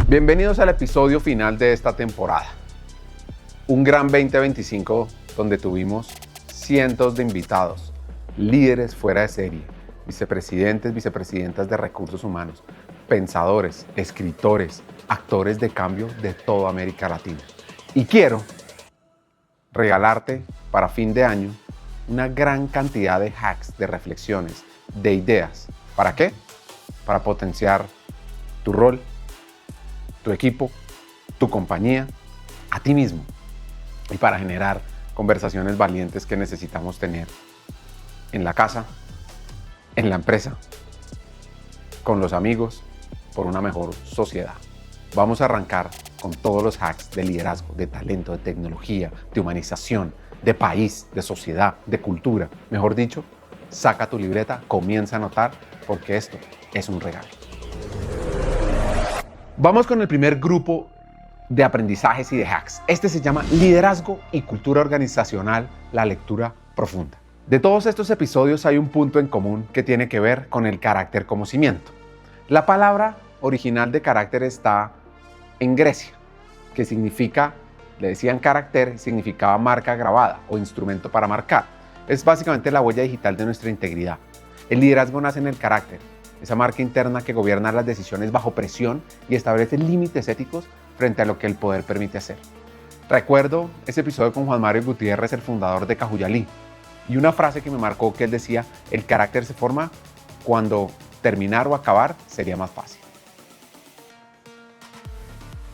Bienvenidos al episodio final de esta temporada. Un gran 2025 donde tuvimos cientos de invitados, líderes fuera de serie, vicepresidentes, vicepresidentas de recursos humanos, pensadores, escritores, actores de cambio de toda América Latina. Y quiero regalarte para fin de año una gran cantidad de hacks, de reflexiones, de ideas. ¿Para qué? Para potenciar tu rol, tu equipo, tu compañía, a ti mismo y para generar conversaciones valientes que necesitamos tener en la casa, en la empresa, con los amigos, por una mejor sociedad. Vamos a arrancar con todos los hacks de liderazgo, de talento, de tecnología, de humanización, de país, de sociedad, de cultura. Mejor dicho, saca tu libreta, comienza a anotar porque esto es un regalo. Vamos con el primer grupo de aprendizajes y de hacks. Este se llama Liderazgo y Cultura Organizacional, la lectura profunda. De todos estos episodios hay un punto en común que tiene que ver con el carácter como cimiento. La palabra original de carácter está en Grecia, que significa, le decían carácter, significaba marca grabada o instrumento para marcar. Es básicamente la huella digital de nuestra integridad. El liderazgo nace en el carácter, esa marca interna que gobierna las decisiones bajo presión y establece límites éticos frente a lo que el poder permite hacer. Recuerdo ese episodio con Juan Mario Gutiérrez, el fundador de Cajuyalí, y una frase que me marcó que él decía: el carácter se forma cuando terminar o acabar sería más fácil.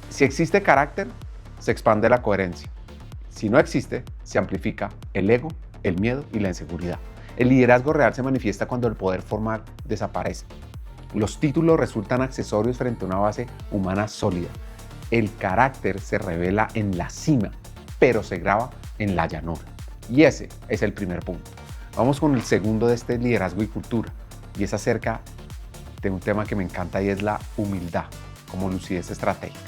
Si existe carácter, se expande la coherencia. Si no existe, se amplifica el ego, el miedo y la inseguridad. El liderazgo real se manifiesta cuando el poder formal desaparece. Los títulos resultan accesorios frente a una base humana sólida. El carácter se revela en la cima, pero se graba en la llanura. Y ese es el primer punto. Vamos con el segundo de este liderazgo y cultura. Y es acerca de un tema que me encanta y es la humildad como lucidez estratégica.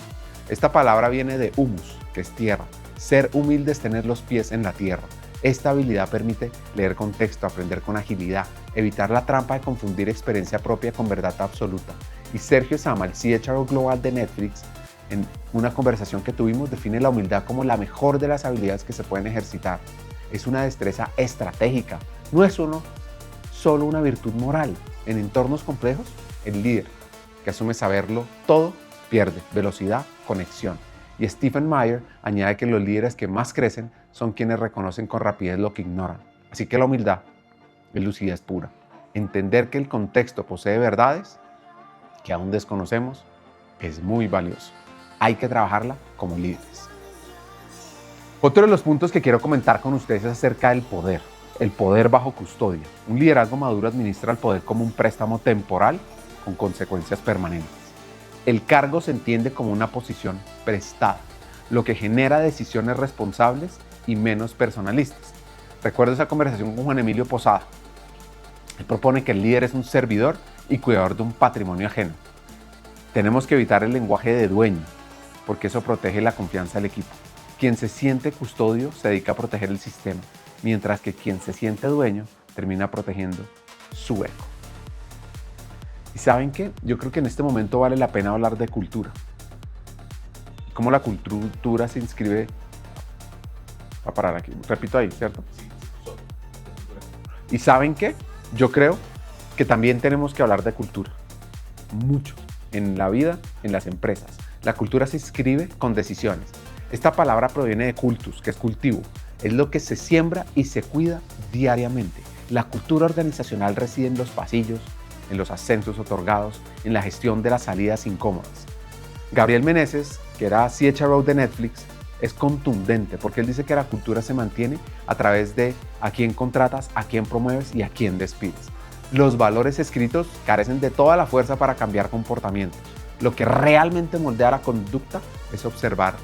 Esta palabra viene de humus, que es tierra. Ser humilde es tener los pies en la tierra. Esta habilidad permite leer contexto, aprender con agilidad, evitar la trampa de confundir experiencia propia con verdad absoluta. Y Sergio Sama, el CHRO Global de Netflix, en una conversación que tuvimos, define la humildad como la mejor de las habilidades que se pueden ejercitar. Es una destreza estratégica, no es solo una virtud moral. En entornos complejos, el líder que asume saberlo todo pierde velocidad, conexión. Y Stephen Meyer añade que los líderes que más crecen son quienes reconocen con rapidez lo que ignoran. Así que la humildad es lucidez pura. Entender que el contexto posee verdades que aún desconocemos es muy valioso. Hay que trabajarla como líderes. Otro de los puntos que quiero comentar con ustedes es acerca del poder. El poder bajo custodia. Un liderazgo maduro administra el poder como un préstamo temporal con consecuencias permanentes. El cargo se entiende como una posición prestada, lo que genera decisiones responsables y menos personalistas. Recuerdo esa conversación con Juan Emilio Posada. Él propone que el líder es un servidor y cuidador de un patrimonio ajeno. Tenemos que evitar el lenguaje de dueño, porque eso protege la confianza del equipo. Quien se siente custodio se dedica a proteger el sistema, mientras que quien se siente dueño termina protegiendo su ego. ¿Y saben qué? Yo creo que en este momento vale la pena hablar de cultura. Cómo la cultura se inscribe. Va a parar aquí. Repito ahí, ¿cierto? ¿Y saben qué? Yo creo que también tenemos que hablar de cultura. Mucho. En la vida, en las empresas. La cultura se inscribe con decisiones. Esta palabra proviene de cultus, que es cultivo. Es lo que se siembra y se cuida diariamente. La cultura organizacional reside en los pasillos, en los ascensos otorgados, en la gestión de las salidas incómodas. Gabriel Meneses, que era CHRO de Netflix, es contundente porque él dice que la cultura se mantiene a través de a quién contratas, a quién promueves y a quién despides. Los valores escritos carecen de toda la fuerza para cambiar comportamientos. Lo que realmente moldea la conducta es observar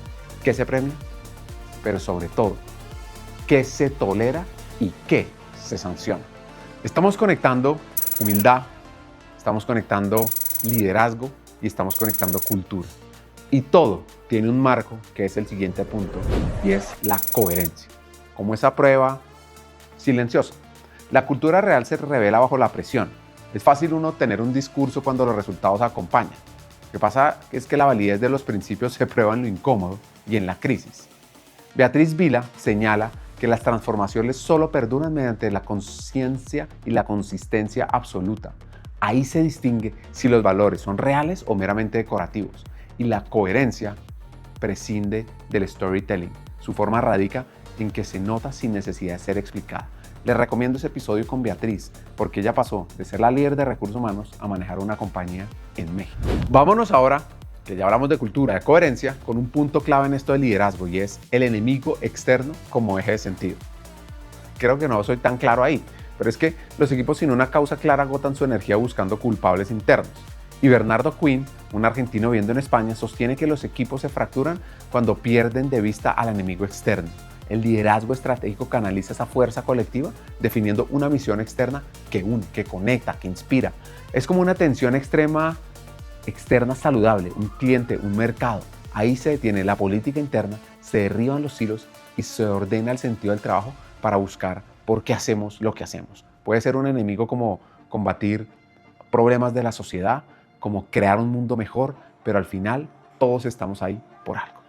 qué se premia, pero sobre todo, qué se tolera y qué se sanciona. Estamos conectando humildad, estamos conectando liderazgo y estamos conectando cultura. Y todo tiene un marco que es el siguiente punto y es la coherencia. Como esa prueba silenciosa. La cultura real se revela bajo la presión. Es fácil uno tener un discurso cuando los resultados acompañan. Lo que pasa es que la validez de los principios se prueba en lo incómodo y en la crisis. Beatriz Vila señala que las transformaciones solo perduran mediante la conciencia y la consistencia absoluta. Ahí se distingue si los valores son reales o meramente decorativos, y la coherencia prescinde del storytelling. Su forma radica en que se nota sin necesidad de ser explicada. Les recomiendo ese episodio con Beatriz, porque ella pasó de ser la líder de recursos humanos a manejar una compañía en México. Vámonos ahora, que ya hablamos de cultura, de coherencia, con un punto clave en esto del liderazgo, y es el enemigo externo como eje de sentido. Creo que no soy tan claro ahí, pero es que los equipos sin una causa clara agotan su energía buscando culpables internos. Y Bernardo Quinn, un argentino viviendo en España, sostiene que los equipos se fracturan cuando pierden de vista al enemigo externo. El liderazgo estratégico canaliza esa fuerza colectiva definiendo una misión externa que une, que conecta, que inspira. Es como una tensión externa saludable, un cliente, un mercado. Ahí se detiene la política interna, se derriban los hilos y se ordena el sentido del trabajo para buscar por qué hacemos lo que hacemos. Puede ser un enemigo como combatir problemas de la sociedad, como crear un mundo mejor, pero al final todos estamos ahí por algo.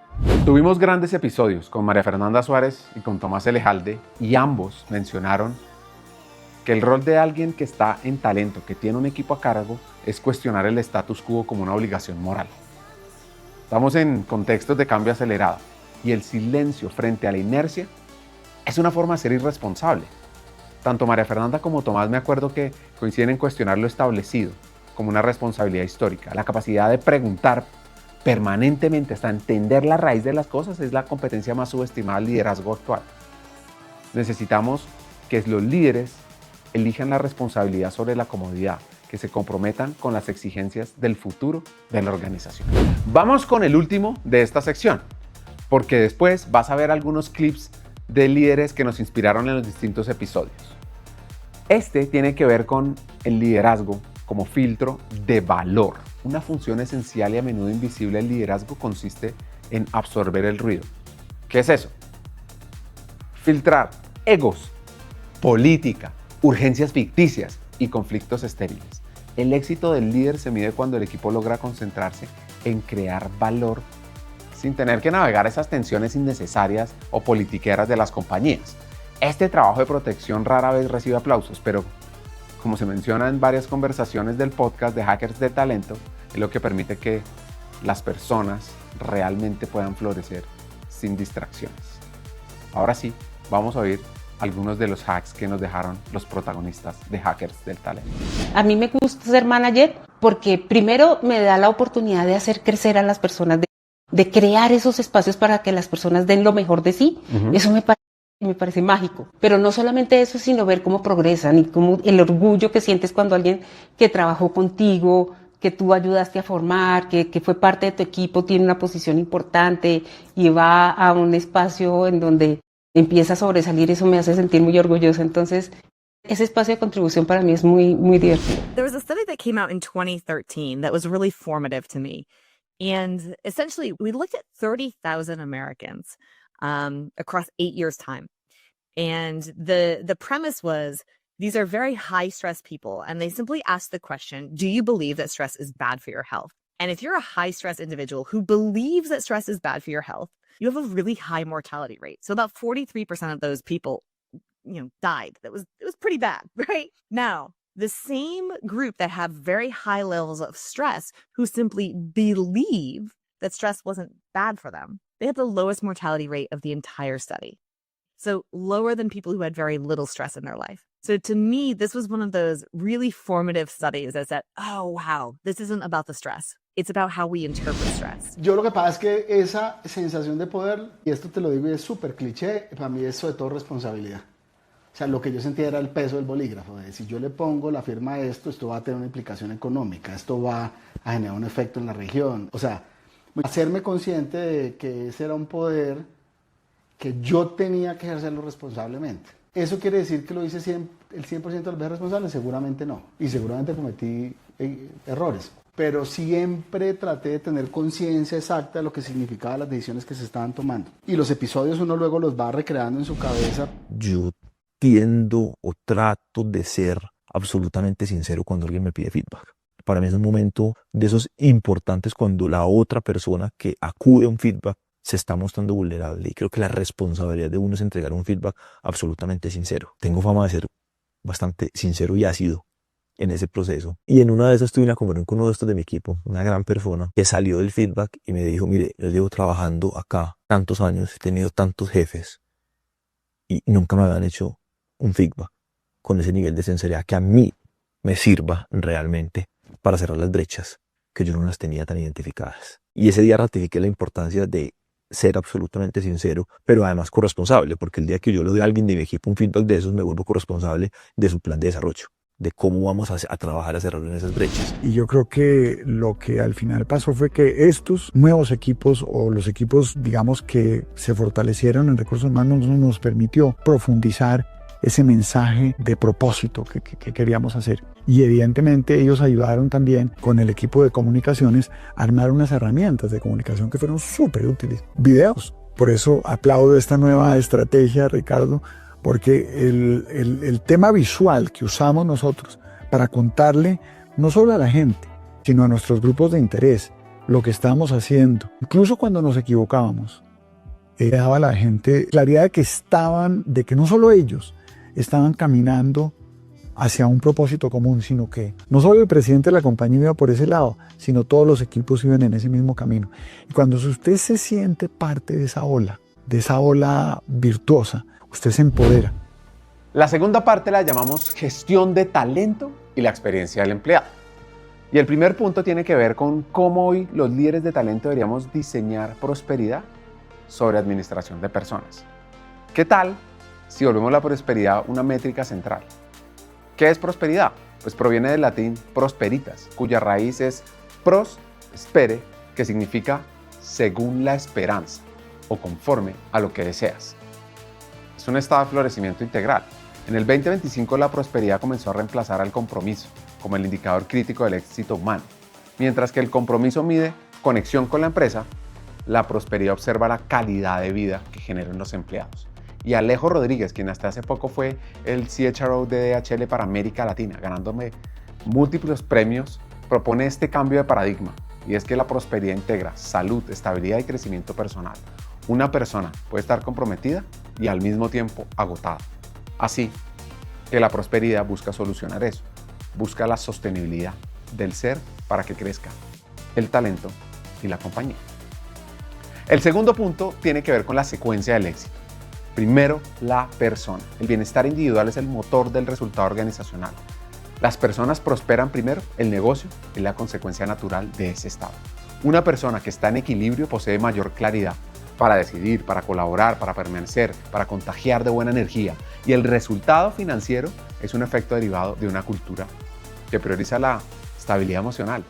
Tuvimos grandes episodios con María Fernanda Suárez y con Tomás Elejalde, y ambos mencionaron que el rol de alguien que está en talento, que tiene un equipo a cargo, es cuestionar el status quo como una obligación moral. Estamos en contextos de cambio acelerado, y el silencio frente a la inercia es una forma de ser irresponsable. Tanto María Fernanda como Tomás, me acuerdo que coinciden en cuestionar lo establecido como una responsabilidad histórica. La capacidad de preguntar permanentemente hasta entender la raíz de las cosas es la competencia más subestimada del liderazgo actual. Necesitamos que los líderes elijan la responsabilidad sobre la comodidad, que se comprometan con las exigencias del futuro de la organización. Vamos con el último de esta sección, porque después vas a ver algunos clips de líderes que nos inspiraron en los distintos episodios. Este tiene que ver con el liderazgo como filtro de valor. Una función esencial y a menudo invisible del liderazgo consiste en absorber el ruido. ¿Qué es eso? Filtrar egos, política, urgencias ficticias y conflictos estériles. El éxito del líder se mide cuando el equipo logra concentrarse en crear valor sin tener que navegar esas tensiones innecesarias o politiqueras de las compañías. Este trabajo de protección rara vez recibe aplausos, pero como se menciona en varias conversaciones del podcast de Hackers de Talento, es lo que permite que las personas realmente puedan florecer sin distracciones. Ahora sí, vamos a oír algunos de los hacks que nos dejaron los protagonistas de Hackers del Talento. A mí me gusta ser manager porque primero me da la oportunidad de hacer crecer a las personas, de crear esos espacios para que las personas den lo mejor de sí. Eso me parece mágico. Pero no solamente eso, sino ver cómo progresan y cómo el orgullo que sientes cuando alguien que trabajó contigo, que tú ayudaste a formar, que fue parte de tu equipo, tiene una posición importante y va a un espacio en donde empieza a sobresalir, eso me hace sentir muy orgullosa. Entonces, ese espacio de contribución para mí es muy, muy divertido. There was a study that came out in 2013 that was really formative to me. And essentially, we looked at 30,000 Americans across 8 years' time. And the premise was, these are very high stress people. And they simply asked the question, do you believe that stress is bad for your health? And if you're a high stress individual who believes that stress is bad for your health, you have a really high mortality rate. So about 43% of those people, died. It was pretty bad, right? Now, the same group that have very high levels of stress who simply believe that stress wasn't bad for them, they had the lowest mortality rate of the entire study. So lower than people who had very little stress in their life. So to me, this was one of those really formative studies that said, oh, wow, this isn't about the stress. It's about how we interpret stress. Yo lo que pasa es que esa sensación de poder, y esto te lo digo y es súper cliché, para mí es sobre todo responsabilidad. O sea, lo que yo sentía era el peso del bolígrafo. Si yo le pongo la firma a esto va a tener una implicación económica, esto va a generar un efecto en la región. O sea, hacerme consciente de que ese era un poder que yo tenía que ejercerlo responsablemente. ¿Eso quiere decir que lo hice el 100% de las veces responsable? Seguramente no. Y seguramente cometí errores. Pero siempre traté de tener conciencia exacta de lo que significaban las decisiones que se estaban tomando. Y los episodios uno luego los va recreando en su cabeza. Yo tiendo o trato de ser absolutamente sincero cuando alguien me pide feedback. Para mí es un momento de esos importantes cuando la otra persona que acude a un feedback se está mostrando vulnerable, y creo que la responsabilidad de uno es entregar un feedback absolutamente sincero. Tengo fama de ser bastante sincero y ácido en ese proceso, y en una de esas tuve una conversación con uno de estos de mi equipo, una gran persona que salió del feedback y me dijo: mire, yo llevo trabajando acá tantos años, he tenido tantos jefes y nunca me habían hecho un feedback con ese nivel de sinceridad que a mí me sirva realmente para cerrar las brechas que yo no las tenía tan identificadas. Y ese día ratifiqué la importancia de ser absolutamente sincero, pero además corresponsable, porque el día que yo le doy a alguien de mi equipo un feedback de esos, me vuelvo corresponsable de su plan de desarrollo, de cómo vamos a trabajar a cerrar en esas brechas. Y yo creo que lo que al final pasó fue que estos nuevos equipos, o los equipos, digamos, que se fortalecieron en recursos humanos, nos permitió profundizar ese mensaje de propósito que queríamos hacer. Y evidentemente ellos ayudaron también con el equipo de comunicaciones a armar unas herramientas de comunicación que fueron súper útiles. Videos. Por eso aplaudo esta nueva estrategia, Ricardo, porque el tema visual que usamos nosotros para contarle no solo a la gente, sino a nuestros grupos de interés, lo que estábamos haciendo, incluso cuando nos equivocábamos, daba a la gente claridad de que no solo ellos estaban caminando hacia un propósito común, sino que no solo el presidente de la compañía iba por ese lado, sino todos los equipos iban en ese mismo camino. Y cuando usted se siente parte de esa ola virtuosa, usted se empodera. La segunda parte la llamamos gestión de talento y la experiencia del empleado. Y el primer punto tiene que ver con cómo hoy los líderes de talento deberíamos diseñar prosperidad sobre administración de personas. ¿Qué tal si volvemos la prosperidad una métrica central? ¿Qué es prosperidad? Pues proviene del latín prosperitas, cuya raíz es pros spere, que significa según la esperanza o conforme a lo que deseas. Es un estado de florecimiento integral. En el 2025 la prosperidad comenzó a reemplazar al compromiso como el indicador crítico del éxito humano. Mientras que el compromiso mide conexión con la empresa, la prosperidad observa la calidad de vida que generan los empleados. Y Alejo Rodríguez, quien hasta hace poco fue el CHRO de DHL para América Latina, ganándome múltiples premios, propone este cambio de paradigma, y es que la prosperidad integra salud, estabilidad y crecimiento personal. Una persona puede estar comprometida y al mismo tiempo agotada. Así que la prosperidad busca solucionar eso, busca la sostenibilidad del ser para que crezca el talento y la compañía. El segundo punto tiene que ver con la secuencia del éxito. Primero, la persona. El bienestar individual es el motor del resultado organizacional. Las personas prosperan primero, el negocio es la consecuencia natural de ese estado. Una persona que está en equilibrio posee mayor claridad para decidir, para colaborar, para permanecer, para contagiar de buena energía. Y el resultado financiero es un efecto derivado de una cultura que prioriza la estabilidad emocional,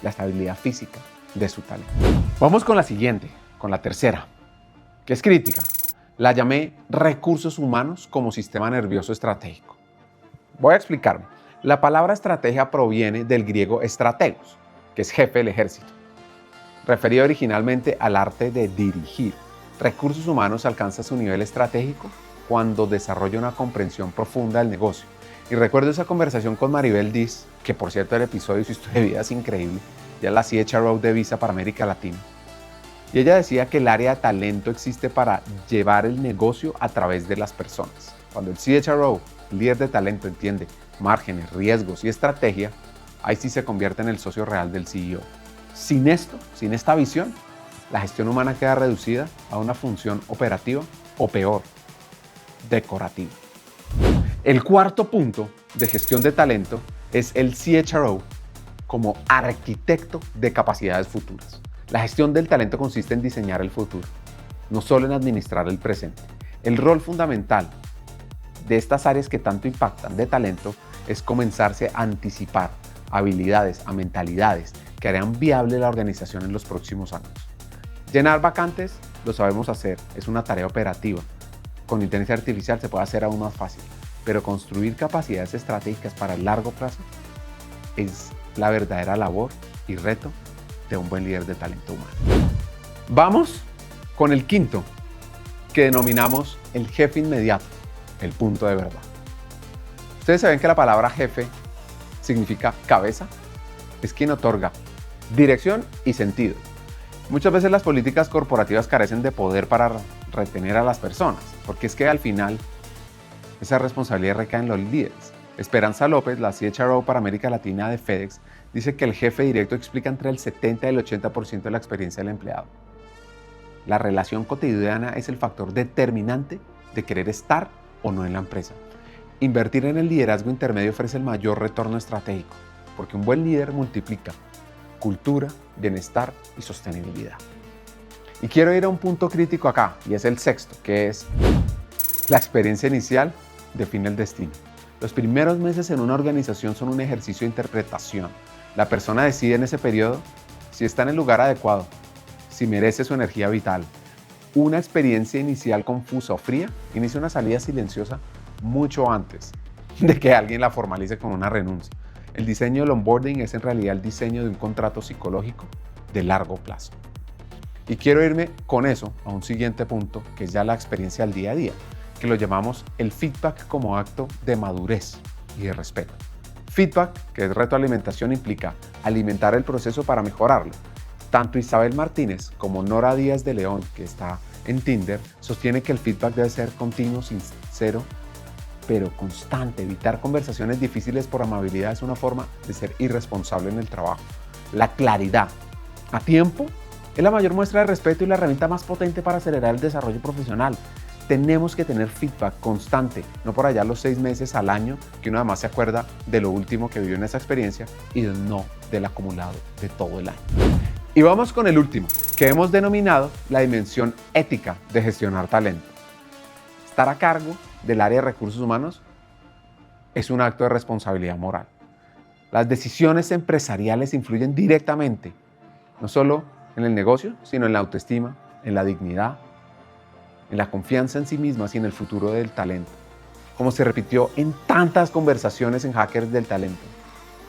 la estabilidad física de su talento. Vamos con la siguiente, con la tercera, que es crítica. La llamé recursos humanos como sistema nervioso estratégico. Voy a explicarme. La palabra estrategia proviene del griego strategos, que es jefe del ejército, referido originalmente al arte de dirigir. Recursos humanos alcanza su nivel estratégico cuando desarrolla una comprensión profunda del negocio. Y recuerdo esa conversación con Maribel Diz, que por cierto el episodio de su historia de vida es increíble, ya la CHRO de Visa para América Latina. Y ella decía que el área de talento existe para llevar el negocio a través de las personas. Cuando el CHRO, el líder de talento, entiende márgenes, riesgos y estrategia, ahí sí se convierte en el socio real del CEO. Sin esto, sin esta visión, la gestión humana queda reducida a una función operativa o peor, decorativa. El cuarto punto de gestión de talento es el CHRO como arquitecto de capacidades futuras. La gestión del talento consiste en diseñar el futuro, no solo en administrar el presente. El rol fundamental de estas áreas que tanto impactan de talento es comenzarse a anticipar habilidades, a mentalidades que harán viable la organización en los próximos años. Llenar vacantes lo sabemos hacer, es una tarea operativa. Con inteligencia artificial se puede hacer aún más fácil, pero construir capacidades estratégicas para el largo plazo es la verdadera labor y reto de un buen líder de talento humano. Vamos con el quinto, que denominamos el jefe inmediato, el punto de verdad. Ustedes saben que la palabra jefe significa cabeza, es quien otorga dirección y sentido. Muchas veces las políticas corporativas carecen de poder para retener a las personas, porque es que al final esa responsabilidad recae en los líderes. Esperanza López, la CHRO para América Latina de FedEx, dice que el jefe directo explica entre el 70 y el 80% de la experiencia del empleado. La relación cotidiana es el factor determinante de querer estar o no en la empresa. Invertir en el liderazgo intermedio ofrece el mayor retorno estratégico, porque un buen líder multiplica cultura, bienestar y sostenibilidad. Y quiero ir a un punto crítico acá, y es el sexto, que es la experiencia inicial define el destino. Los primeros meses en una organización son un ejercicio de interpretación. La persona decide en ese periodo si está en el lugar adecuado, si merece su energía vital. Una experiencia inicial confusa o fría inicia una salida silenciosa mucho antes de que alguien la formalice con una renuncia. El diseño del onboarding es en realidad el diseño de un contrato psicológico de largo plazo. Y quiero irme con eso a un siguiente punto, que es ya la experiencia del día a día, que lo llamamos el feedback como acto de madurez y de respeto. Feedback, que es retroalimentación, implica alimentar el proceso para mejorarlo. Tanto Isabel Martínez como Nora Díaz de León, que está en Tinder, sostiene que el feedback debe ser continuo, sincero, pero constante. Evitar conversaciones difíciles por amabilidad es una forma de ser irresponsable en el trabajo. La claridad a tiempo es la mayor muestra de respeto y la herramienta más potente para acelerar el desarrollo profesional. Tenemos que tener feedback constante, no por allá los 6 meses al año, que uno además se acuerda de lo último que vivió en esa experiencia y no del acumulado de todo el año. Y vamos con el último, que hemos denominado la dimensión ética de gestionar talento. Estar a cargo del área de recursos humanos es un acto de responsabilidad moral. Las decisiones empresariales influyen directamente, no solo en el negocio, sino en la autoestima, en la dignidad, en la confianza en sí mismas y en el futuro del talento. Como se repitió en tantas conversaciones en Hackers del Talento,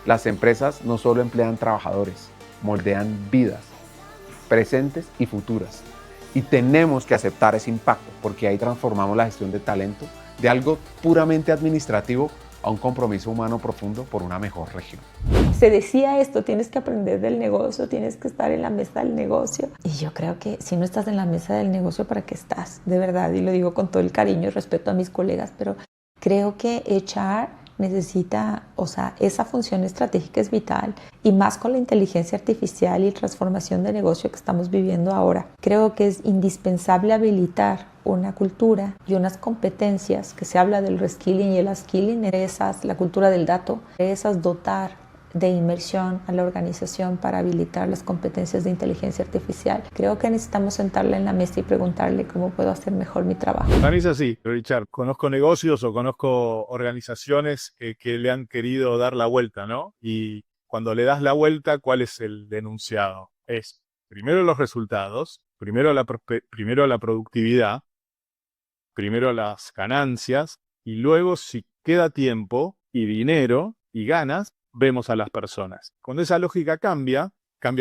las empresas no solo emplean trabajadores, moldean vidas, presentes y futuras. Y tenemos que aceptar ese impacto, porque ahí transformamos la gestión de talento de algo puramente administrativo a un compromiso humano profundo por una mejor región. Se decía esto, tienes que aprender del negocio, tienes que estar en la mesa del negocio. Y yo creo que si no estás en la mesa del negocio, ¿para qué estás? De verdad, y lo digo con todo el cariño y respeto a mis colegas, pero creo que HR necesita, esa función estratégica es vital, y más con la inteligencia artificial y transformación de negocio que estamos viviendo ahora. Creo que es indispensable habilitar una cultura y unas competencias, que se habla del reskilling y el upskilling, la cultura del dato, dotar de inmersión a la organización para habilitar las competencias de inteligencia artificial. Creo que necesitamos sentarla en la mesa y preguntarle cómo puedo hacer mejor mi trabajo. Para mí es así, Richard. Conozco negocios o conozco organizaciones que le han querido dar la vuelta, ¿no? Y cuando le das la vuelta, ¿cuál es el denunciado? Es primero los resultados, primero la productividad, primero las ganancias, y luego, si queda tiempo y dinero y ganas, vemos a las personas. Cuando esa lógica cambia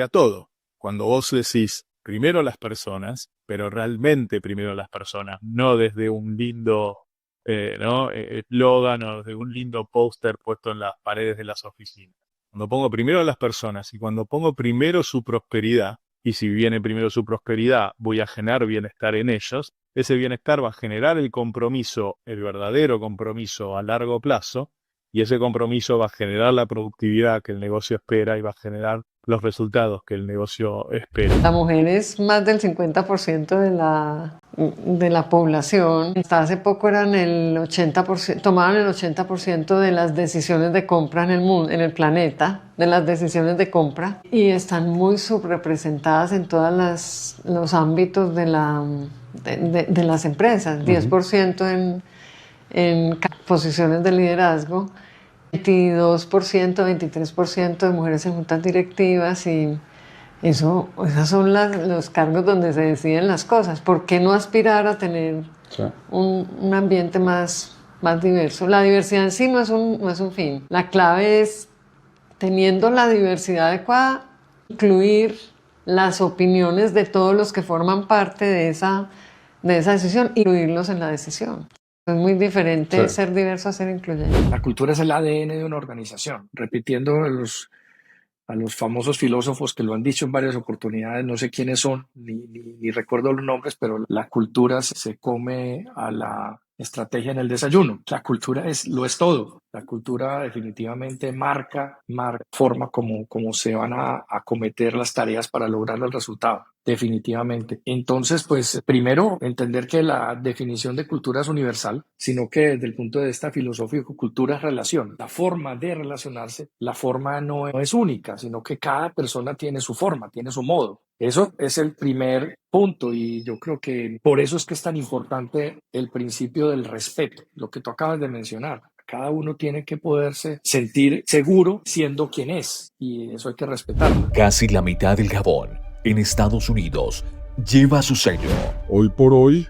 todo. Cuando vos decís primero las personas, pero realmente primero las personas, no desde un lindo eslogan o desde un lindo póster puesto en las paredes de las oficinas. Cuando pongo primero a las personas y cuando pongo primero su prosperidad, y si viene primero su prosperidad, voy a generar bienestar en ellos, ese bienestar va a generar el compromiso, el verdadero compromiso a largo plazo, y ese compromiso va a generar la productividad que el negocio espera y va a generar los resultados que el negocio espera. La mujer es más del 50% de la población. Hasta hace poco eran el 80%, tomaban el 80% de las decisiones de compra en el mundo, en el planeta, de las decisiones de compra, y están muy subrepresentadas en todos los ámbitos de las empresas. 10% en posiciones de liderazgo, 22%, 23% de mujeres en juntas directivas, y esos son los cargos donde se deciden las cosas. ¿Por qué no aspirar a tener un ambiente más diverso? La diversidad en sí no es un fin. La clave es, teniendo la diversidad adecuada, incluir las opiniones de todos los que forman parte de esa decisión, incluirlos en la decisión. Es muy diferente ser diverso a ser incluyente. La cultura es el ADN de una organización. Repitiendo a los famosos filósofos que lo han dicho en varias oportunidades, no sé quiénes son, ni recuerdo los nombres, pero la cultura se come a la estrategia en el desayuno. La cultura lo es todo. La cultura definitivamente marca forma como se van a acometer las tareas para lograr el resultado. Definitivamente. Entonces, pues primero entender que la definición de cultura es universal, sino que desde el punto de vista filosófico, cultura es relación. La forma de relacionarse, la forma no es única, sino que cada persona tiene su forma, tiene su modo. Eso es el primer punto y yo creo que por eso es que es tan importante el principio del respeto, lo que tú acabas de mencionar. Cada uno tiene que poderse sentir seguro siendo quien es y eso hay que respetarlo. Casi la mitad del jabón en Estados Unidos lleva su sello. Hoy por hoy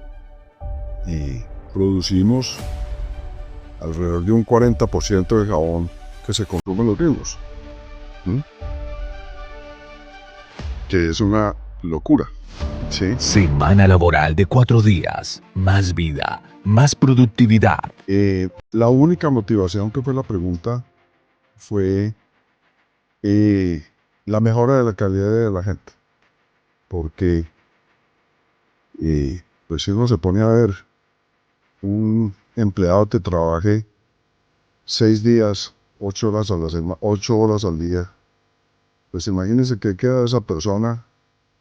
producimos alrededor de un 40% de jabón que se consume en los ríos. Que es una locura. ¿Sí? Semana laboral de 4 días, más vida, más productividad. La única motivación que fue la pregunta fue la mejora de la calidad de la gente. Porque pues si uno se pone a ver un empleado que trabaje 6 días, 8 horas a la semana, 8 horas al día, pues imagínense qué queda de esa persona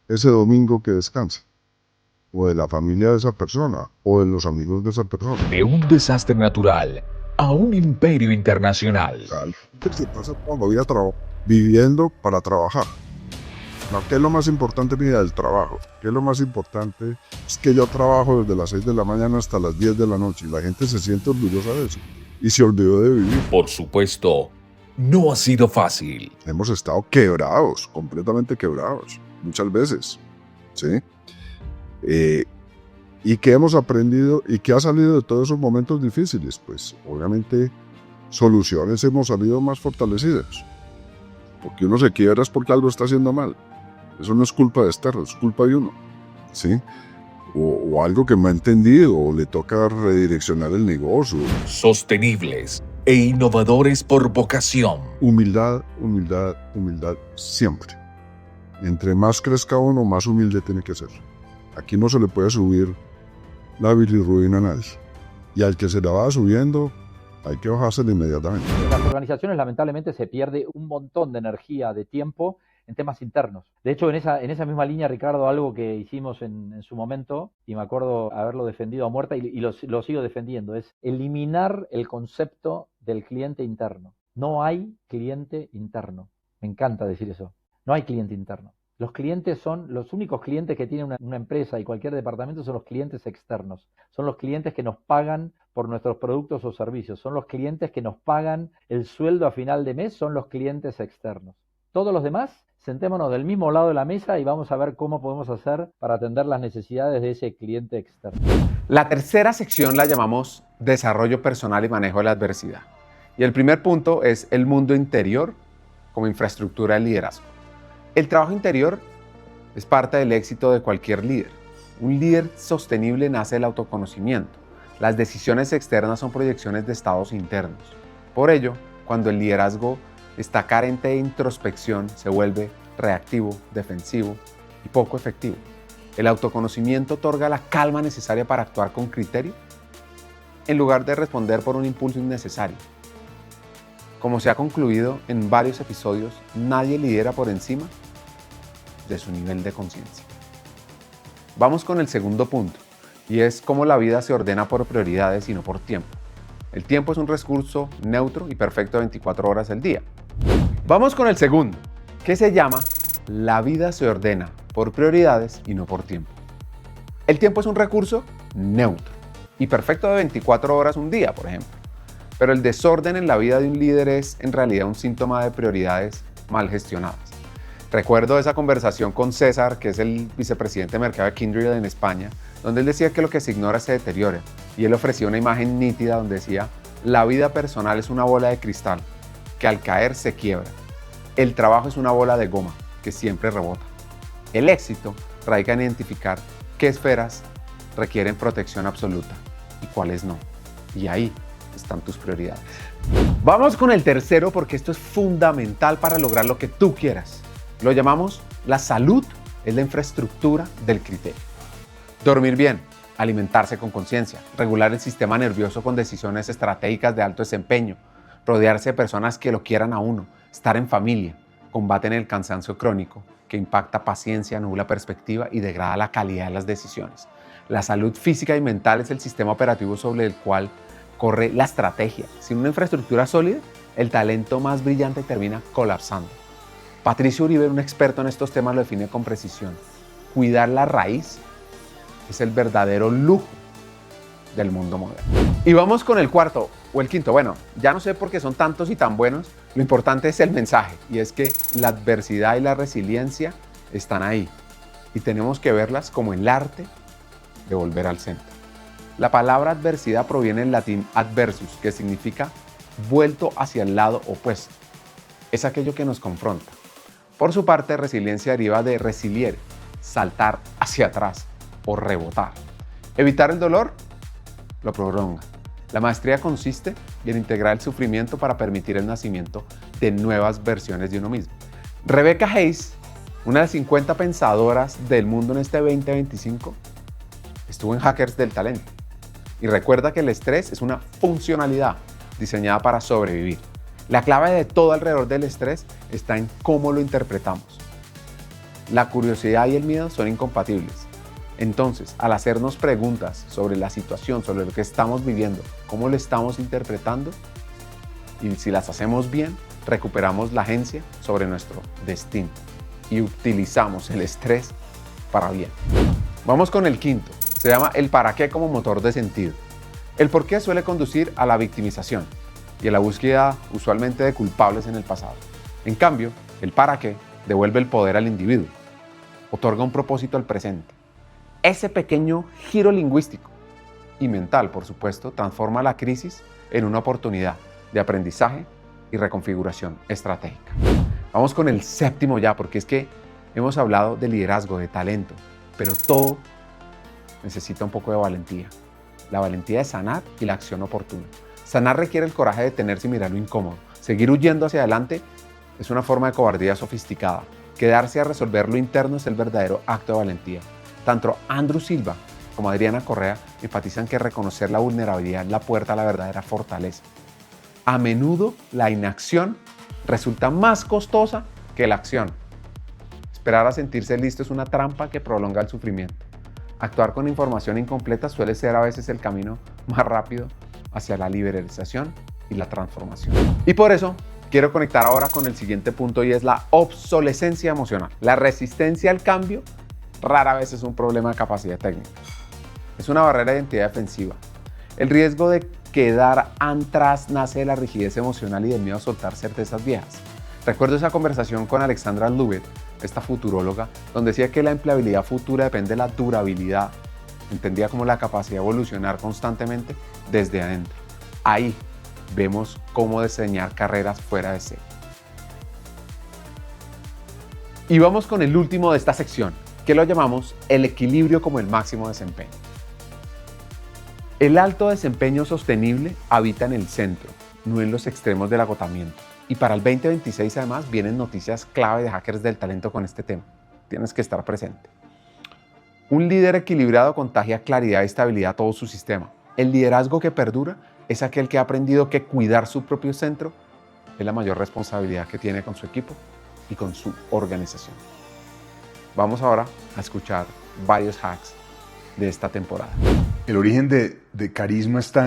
ese domingo que descansa, o de la familia de esa persona, o de los amigos de esa persona. De un desastre natural a un imperio internacional. Se pasa toda la vida viviendo para trabajar. No, ¿qué es lo más importante, mira, del trabajo? ¿Qué es lo más importante? Es que yo trabajo desde las 6 de la mañana hasta las 10 de la noche y la gente se siente orgullosa de eso y se olvidó de vivir. Por supuesto, no ha sido fácil. Hemos estado quebrados, completamente quebrados, muchas veces, ¿sí? ¿Y qué hemos aprendido y qué ha salido de todos esos momentos difíciles? Pues obviamente soluciones hemos salido más fortalecidas. Porque uno se quiebra es porque algo está haciendo mal. Eso no es culpa de externo, es culpa de uno, ¿sí? O algo que no ha entendido, o le toca redireccionar el negocio. Sostenibles e innovadores por vocación. Humildad, humildad, humildad, siempre. Entre más crezca uno, más humilde tiene que ser. Aquí no se le puede subir la bilirrubina a nadie. Y al que se la va subiendo, hay que bajársela inmediatamente. En las organizaciones lamentablemente se pierde un montón de energía, de tiempo en temas internos. De hecho, en esa misma línea, Ricardo, algo que hicimos en su momento, y me acuerdo haberlo defendido a muerte y lo sigo defendiendo, es eliminar el concepto del cliente interno. No hay cliente interno. Me encanta decir eso. No hay cliente interno. Los clientes son, los únicos clientes que tiene una empresa y cualquier departamento son los clientes externos. Son los clientes que nos pagan por nuestros productos o servicios. Son los clientes que nos pagan el sueldo a final de mes, son los clientes externos. Todos los demás, sentémonos del mismo lado de la mesa y vamos a ver cómo podemos hacer para atender las necesidades de ese cliente externo. La tercera sección la llamamos desarrollo personal y manejo de la adversidad. Y el primer punto es el mundo interior como infraestructura de liderazgo. El trabajo interior es parte del éxito de cualquier líder. Un líder sostenible nace del autoconocimiento. Las decisiones externas son proyecciones de estados internos. Por ello, cuando el liderazgo está carente de introspección, se vuelve reactivo, defensivo y poco efectivo. El autoconocimiento otorga la calma necesaria para actuar con criterio, en lugar de responder por un impulso innecesario. Como se ha concluido en varios episodios, nadie lidera por encima de su nivel de conciencia. Vamos con el segundo punto, y es cómo la vida se ordena por prioridades y no por tiempo. El tiempo es un recurso neutro y perfecto de 24 horas al día. Vamos con el segundo, que se llama la vida se ordena por prioridades y no por tiempo. El tiempo es un recurso neutro y perfecto de 24 horas un día, por ejemplo. Pero el desorden en la vida de un líder es en realidad un síntoma de prioridades mal gestionadas. Recuerdo esa conversación con César, que es el vicepresidente de mercado de Kindred en España, donde él decía que lo que se ignora se deteriora. Y él ofrecía una imagen nítida donde decía, la vida personal es una bola de cristal que al caer se quiebra. El trabajo es una bola de goma que siempre rebota. El éxito radica en identificar qué esferas requieren protección absoluta y cuáles no. Y ahí están tus prioridades. Vamos con el tercero porque esto es fundamental para lograr lo que tú quieras. Lo llamamos la salud es la infraestructura del criterio. Dormir bien, alimentarse con conciencia, regular el sistema nervioso con decisiones estratégicas de alto desempeño, rodearse de personas que lo quieran a uno, estar en familia, combaten el cansancio crónico que impacta paciencia, nubla perspectiva y degrada la calidad de las decisiones. La salud física y mental es el sistema operativo sobre el cual corre la estrategia. Sin una infraestructura sólida, el talento más brillante termina colapsando. Patricio Uribe, un experto en estos temas, lo define con precisión. Cuidar la raíz es el verdadero lujo del mundo moderno. Y vamos con el cuarto o el quinto. Bueno, ya no sé por qué son tantos y tan buenos. Lo importante es el mensaje y es que la adversidad y la resiliencia están ahí y tenemos que verlas como el arte de volver al centro. La palabra adversidad proviene del latín adversus, que significa vuelto hacia el lado opuesto. Es aquello que nos confronta. Por su parte, resiliencia deriva de resiliere, saltar hacia atrás o rebotar. Evitar el dolor lo prolonga. La maestría consiste en integrar el sufrimiento para permitir el nacimiento de nuevas versiones de uno mismo. Rebecca Hayes, una de las 50 pensadoras del mundo en este 2025, estuvo en Hackers del Talento y recuerda que el estrés es una funcionalidad diseñada para sobrevivir. La clave de todo alrededor del estrés está en cómo lo interpretamos. La curiosidad y el miedo son incompatibles. Entonces, al hacernos preguntas sobre la situación, sobre lo que estamos viviendo, cómo lo estamos interpretando, y si las hacemos bien, recuperamos la agencia sobre nuestro destino y utilizamos el estrés para bien. Vamos con el quinto. Se llama el para qué como motor de sentido. El por qué suele conducir a la victimización y a la búsqueda usualmente de culpables en el pasado. En cambio, el para qué devuelve el poder al individuo, otorga un propósito al presente. Ese pequeño giro lingüístico y mental, por supuesto, transforma la crisis en una oportunidad de aprendizaje y reconfiguración estratégica. Vamos con el séptimo ya, porque es que hemos hablado de liderazgo, de talento, pero todo necesita un poco de valentía. La valentía de sanar y la acción oportuna. Sanar requiere el coraje de detenerse y mirar lo incómodo. Seguir huyendo hacia adelante es una forma de cobardía sofisticada. Quedarse a resolver lo interno es el verdadero acto de valentía. Tanto Andrew Silva como Adriana Correa enfatizan que reconocer la vulnerabilidad es la puerta a la verdadera fortaleza. A menudo la inacción resulta más costosa que la acción. Esperar a sentirse listo es una trampa que prolonga el sufrimiento. Actuar con información incompleta suele ser a veces el camino más rápido hacia la liberalización y la transformación. Y por eso quiero conectar ahora con el siguiente punto y es la obsolescencia emocional. La resistencia al cambio rara vez es un problema de capacidad técnica. Es una barrera de identidad defensiva. El riesgo de quedar atrás nace de la rigidez emocional y del miedo a soltar certezas viejas. Recuerdo esa conversación con Alexandra Lubet, esta futuróloga, donde decía que la empleabilidad futura depende de la durabilidad, entendida como la capacidad de evolucionar constantemente desde adentro. Ahí vemos cómo diseñar carreras fuera de serie. Y vamos con el último de esta sección, que lo llamamos el equilibrio como el máximo desempeño. El alto desempeño sostenible habita en el centro, no en los extremos del agotamiento. Y para el 2026 además vienen noticias clave de Hackers del Talento con este tema. Tienes que estar presente. Un líder equilibrado contagia claridad y estabilidad a todo su sistema. El liderazgo que perdura es aquel que ha aprendido que cuidar su propio centro es la mayor responsabilidad que tiene con su equipo y con su organización. Vamos ahora a escuchar varios hacks de esta temporada. El origen de carisma está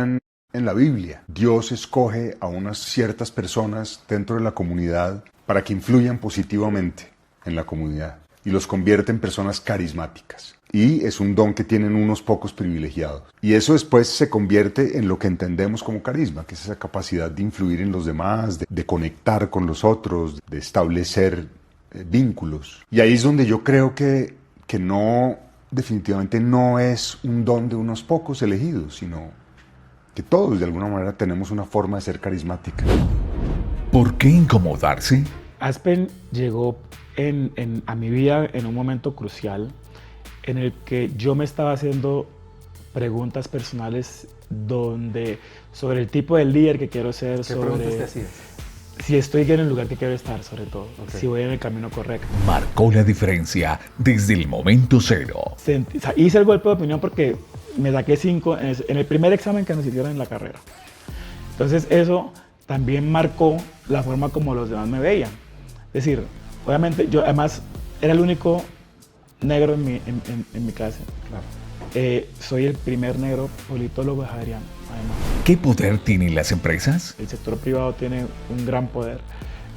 en la Biblia. Dios escoge a unas ciertas personas dentro de la comunidad para que influyan positivamente en la comunidad y los convierte en personas carismáticas. Y es un don que tienen unos pocos privilegiados. Y eso después se convierte en lo que entendemos como carisma, que es esa capacidad de influir en los demás, de conectar con los otros, de establecer vínculos. Y ahí es donde yo creo que no, definitivamente no es un don de unos pocos elegidos, sino que todos de alguna manera tenemos una forma de ser carismática. ¿Por qué incomodarse? Aspen llegó a mi vida en un momento crucial en el que yo me estaba haciendo preguntas personales donde sobre el tipo de líder que quiero ser, ¿Qué preguntas te hacías? si estoy en el lugar que quiero estar, sobre todo, si voy en el camino correcto. Marcó la diferencia desde el momento cero. O sea, hice el golpe de opinión porque me saqué 5 en el primer examen que nos hicieron en la carrera. Entonces eso también marcó la forma como los demás me veían. Es decir, obviamente yo además era el único negro en mi clase. Claro. Soy el primer negro politólogo javeriano, además. ¿Qué poder tienen las empresas? El sector privado tiene un gran poder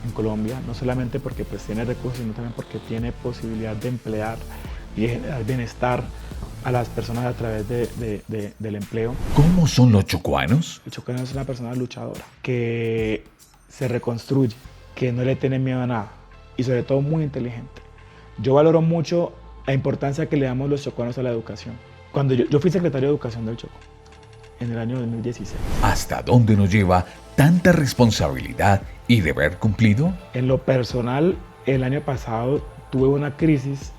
en Colombia, no solamente porque pues, tiene recursos, sino también porque tiene posibilidad de emplear y de generar bienestar a las personas a través del empleo. ¿Cómo son los chocuanos? El chocuano es una persona luchadora, que se reconstruye, que no le tiene miedo a nada y sobre todo muy inteligente. Yo valoro mucho la importancia que le damos los chocuanos a la educación. Cuando yo fui secretario de Educación del Chocó, en el año 2016. ¿Hasta dónde nos lleva tanta responsabilidad y deber cumplido? En lo personal, el año pasado tuve una crisis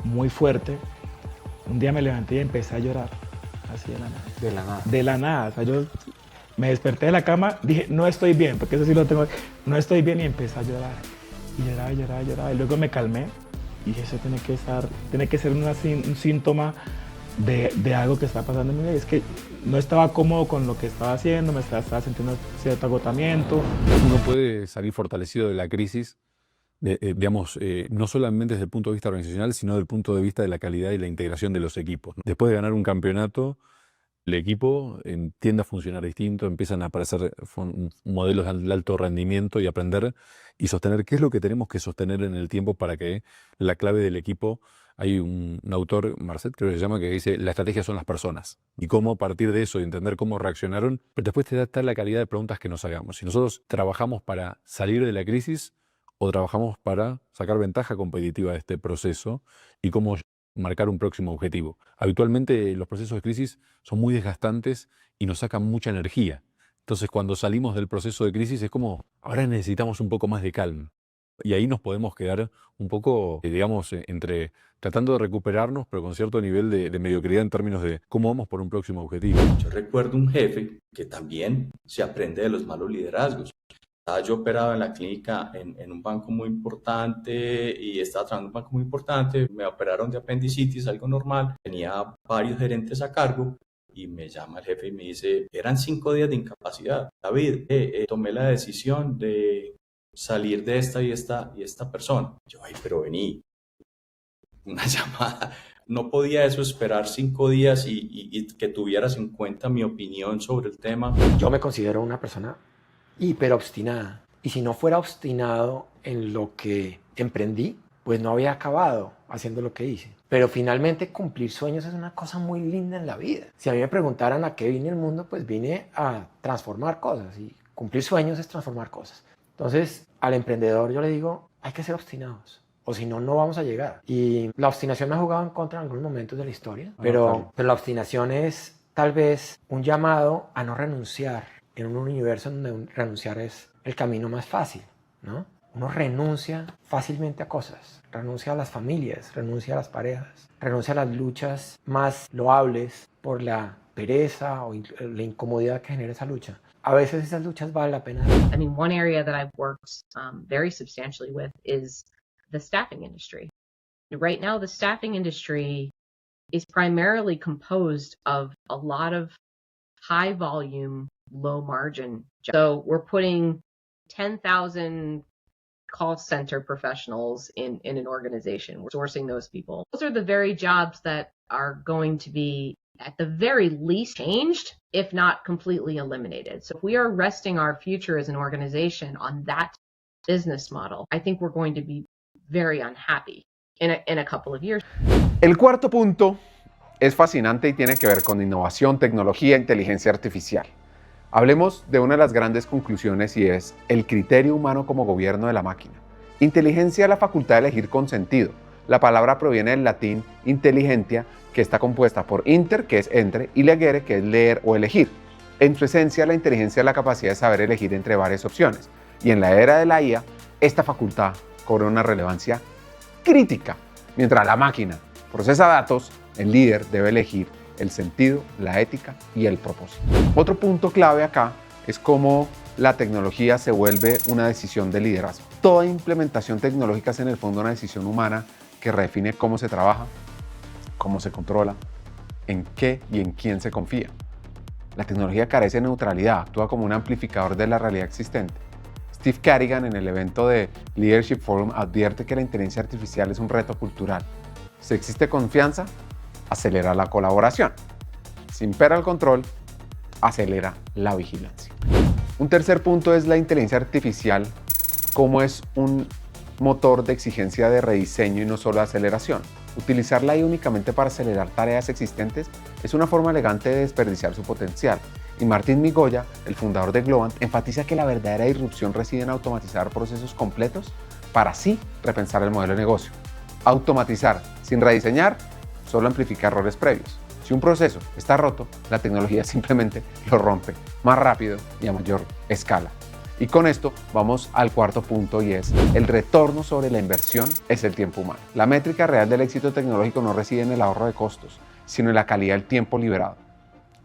muy fuerte. Un día me levanté y empecé a llorar, así de la nada. De la nada. De la nada. O sea, yo me desperté de la cama, dije, no estoy bien, porque eso sí lo tengo, no estoy bien, y empecé a llorar. Y lloraba. Y luego me calmé y dije, eso tiene que ser un síntoma de algo que está pasando en mi vida. Es que no estaba cómodo con lo que estaba haciendo, me estaba sintiendo cierto agotamiento. Uno puede salir fortalecido de la crisis, digamos, no solamente desde el punto de vista organizacional, sino desde el punto de vista de la calidad y la integración de los equipos. Después de ganar un campeonato, el equipo tiende a funcionar distinto, empiezan a aparecer modelos de alto rendimiento y aprender y sostener qué es lo que tenemos que sostener en el tiempo para que la clave del equipo. Hay un autor, Marcet, creo que se llama, que dice, la estrategia son las personas. Y cómo a partir de eso y entender cómo reaccionaron, pero después te da la calidad de preguntas que nos hagamos. Si nosotros trabajamos para salir de la crisis o trabajamos para sacar ventaja competitiva de este proceso y cómo marcar un próximo objetivo. Habitualmente los procesos de crisis son muy desgastantes y nos sacan mucha energía. Entonces cuando salimos del proceso de crisis es como, ahora necesitamos un poco más de calma. Y ahí nos podemos quedar un poco, digamos, entre tratando de recuperarnos, pero con cierto nivel de mediocridad en términos de cómo vamos por un próximo objetivo. Yo recuerdo un jefe que también se aprende de los malos liderazgos. Yo operaba en la clínica en un banco muy importante y estaba trabajando en un banco muy importante. Me operaron de apendicitis, algo normal. Tenía varios gerentes a cargo y me llama el jefe y me dice, eran 5 días de incapacidad. David, tomé la decisión de salir de esta y esta persona. Yo, pero vení, una llamada. No podía eso esperar 5 días y que tuvieras en cuenta mi opinión sobre el tema. Yo me considero una persona hiper obstinada. Y si no fuera obstinado en lo que emprendí, pues no había acabado haciendo lo que hice. Pero finalmente cumplir sueños es una cosa muy linda en la vida. Si a mí me preguntaran a qué vine al mundo, pues vine a transformar cosas. Y cumplir sueños es transformar cosas. Entonces, al emprendedor yo le digo, hay que ser obstinados, o si no, no vamos a llegar. Y la obstinación me ha jugado en contra en algunos momentos de la historia, pero la obstinación es tal vez un llamado a no renunciar en un universo donde renunciar es el camino más fácil, ¿no? Uno renuncia fácilmente a cosas, renuncia a las familias, renuncia a las parejas, renuncia a las luchas más loables por la pereza o la incomodidad que genera esa lucha. A veces esas luchas valen la pena. I mean, one area that I've worked very substantially with is the staffing industry. Right now, the staffing industry is primarily composed of a lot of high volume, low margin jobs. So we're putting 10,000 call center professionals in an organization. We're sourcing those people. Those are the very jobs that are going to be at the very least changed, if not completely eliminated. So if we are resting our future as an organization on that business model, I think we're going to be very unhappy in a couple of years. El cuarto punto es fascinante y tiene que ver con innovación, tecnología e inteligencia artificial. Hablemos de una de las grandes conclusiones y es el criterio humano como gobierno de la máquina. Inteligencia es la facultad de elegir con sentido. La palabra proviene del latín intelligentia, que está compuesta por inter, que es entre, y legere, que es leer o elegir. En su esencia, la inteligencia es la capacidad de saber elegir entre varias opciones. Y en la era de la IA, esta facultad cobra una relevancia crítica. Mientras la máquina procesa datos, el líder debe elegir el sentido, la ética y el propósito. Otro punto clave acá es cómo la tecnología se vuelve una decisión de liderazgo. Toda implementación tecnológica es en el fondo una decisión humana que redefine cómo se trabaja, cómo se controla, en qué y en quién se confía. La tecnología carece de neutralidad, actúa como un amplificador de la realidad existente. Steve Carrigan en el evento de Leadership Forum advierte que la inteligencia artificial es un reto cultural. Si existe confianza, acelera la colaboración. Si impera el control, acelera la vigilancia. Un tercer punto es la inteligencia artificial, como es un motor de exigencia de rediseño y no solo de aceleración. Utilizarla ahí únicamente para acelerar tareas existentes es una forma elegante de desperdiciar su potencial. Y Martín Migoya, el fundador de Globant, enfatiza que la verdadera disrupción reside en automatizar procesos completos para así repensar el modelo de negocio. Automatizar sin rediseñar solo amplifica errores previos. Si un proceso está roto, la tecnología simplemente lo rompe más rápido y a mayor escala. Y con esto vamos al cuarto punto, y es el retorno sobre la inversión es el tiempo humano. La métrica real del éxito tecnológico no reside en el ahorro de costos, sino en la calidad del tiempo liberado.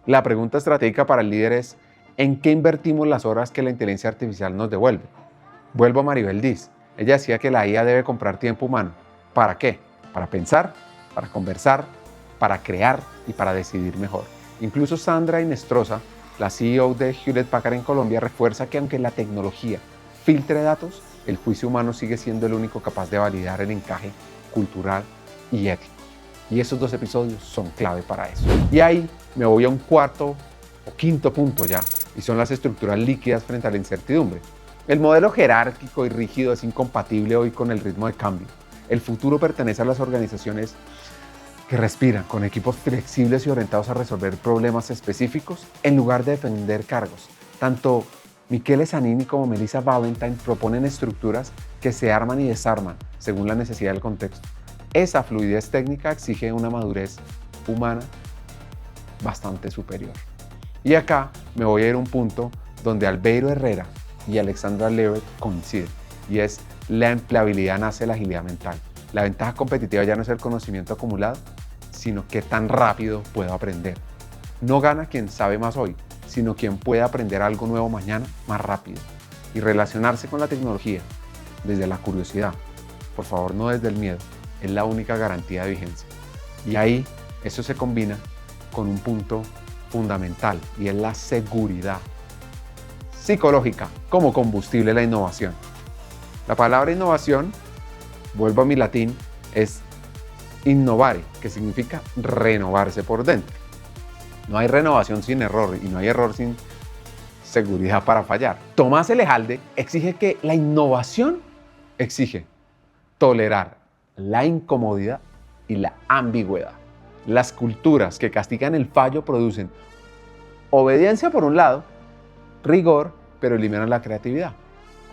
La pregunta estratégica para el líder es: ¿en qué invertimos las horas que la inteligencia artificial nos devuelve? Vuelvo a Maribel Diz. Ella decía que la IA debe comprar tiempo humano. ¿Para qué? Para pensar, para conversar, para crear y para decidir mejor. Incluso Sandra Inestrosa, la CEO de Hewlett Packard en Colombia, refuerza que aunque la tecnología filtre datos, el juicio humano sigue siendo el único capaz de validar el encaje cultural y ético. Y esos dos episodios son clave para eso. Y ahí me voy a un cuarto o quinto punto ya, y son las estructuras líquidas frente a la incertidumbre. El modelo jerárquico y rígido es incompatible hoy con el ritmo de cambio. El futuro pertenece a las organizaciones que respiran, con equipos flexibles y orientados a resolver problemas específicos en lugar de defender cargos. Tanto Michele Zanini como Melissa Valentine proponen estructuras que se arman y desarman según la necesidad del contexto. Esa fluidez técnica exige una madurez humana bastante superior. Y acá me voy a ir a un punto donde Albeiro Herrera y Alexandra Levitt coinciden, y es: la empleabilidad nace de la agilidad mental. La ventaja competitiva ya no es el conocimiento acumulado, sino qué tan rápido puedo aprender. No gana quien sabe más hoy, sino quien puede aprender algo nuevo mañana más rápido. Y relacionarse con la tecnología desde la curiosidad, por favor no desde el miedo, es la única garantía de vigencia. Y ahí eso se combina con un punto fundamental, y es la seguridad psicológica como combustible de la innovación. La palabra innovación, vuelvo a mi latín, es innovare, que significa renovarse por dentro. No hay renovación sin error, y no hay error sin seguridad para fallar. Tomás Elejalde exige que la innovación exige tolerar la incomodidad y la ambigüedad. Las culturas que castigan el fallo producen obediencia por un lado, rigor, pero eliminan la creatividad.